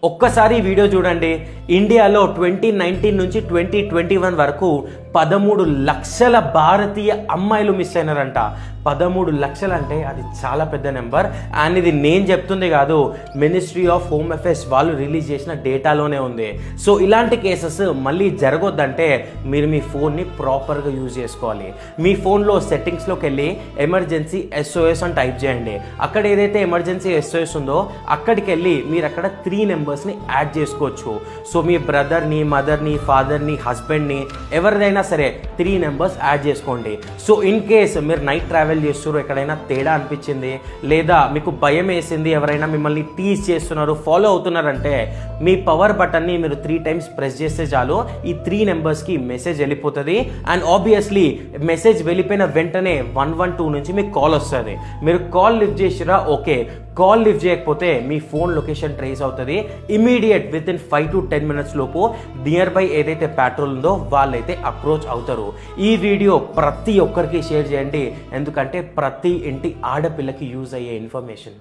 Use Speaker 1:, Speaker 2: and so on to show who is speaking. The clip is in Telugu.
Speaker 1: ఒక్కసారి వీడియో చూడండి. ఇండియాలో 2019 నుంచి 2021 వరకు 13 లక్షల భారతీయ అమ్మాయిలు మిస్ అయినారంట. 13 లక్షలు అంటే అది చాలా పెద్ద నెంబర్. అండ్ ఇది నేను చెప్తుంది కాదు, మినిస్ట్రీ ఆఫ్ హోమ్ అఫేర్స్ వాళ్ళు రిలీజ్ చేసిన డేటాలోనే ఉంది. సో ఇలాంటి కేసెస్ మళ్ళీ జరగొద్దంటే మీరు మీ ఫోన్ని ప్రాపర్గా యూజ్ చేసుకోవాలి. మీ ఫోన్లో సెట్టింగ్స్లోకి వెళ్ళి ఎమర్జెన్సీ SOS అని టైప్ చేయండి. అక్కడ ఏదైతే ఎమర్జెన్సీ SOS ఉందో అక్కడికి వెళ్ళి మీరు అక్కడ 3 నెంబర్స్ని యాడ్ చేసుకోవచ్చు. సో మీ బ్రదర్ని, మదర్ని, ఫాదర్ని, హస్బెండ్ని, ఎవరిదైనా సరే 3 నెంబర్స్ యాడ్ చేసుకోండి. సో ఇన్ కేస్ మీరు నైట్ ట్రావెల్ చేస్తున్నారు, ఎక్కడైనా తేడా అనిపించింది లేదా మీకు భయం వేసింది, ఎవరైనా మిమ్మల్ని టీజ్ చేస్తున్నారు, ఫాలో అవుతున్నారంటే మీ పవర్ బటన్ని మీరు 3 టైమ్స్ ప్రెస్ చేస్తే చాలు ఈ 3 నెంబర్స్కి మెసేజ్ వెళ్ళిపోతుంది. అండ్ ఆబ్వియస్లీ మెసేజ్ వెళ్ళిపోయిన వెంటనే 112 నుంచి మీకు కాల్ వస్తుంది. మీరు కాల్ లిఫ్ట్ చేసిరా, ఓకే. కాల్ లిఫ్ట్ చేయకపోతే మీ ఫోన్ లొకేషన్ ట్రేస్ అవుతుంది. Immediate with in 5 to 10 minutes లోపు నియర్ బై ఏదైతే పెట్రోల్ ఉందో వాళ్ళైతే అప్రోచ్ అవుతారు. ఈ వీడియో ప్రతి ఒక్కరికి షేర్ చేయండి, ఎందుకంటే ప్రతి ఇంటి ఆడపిల్లకి యూజ్ అయ్యే ఇన్ఫర్మేషన్.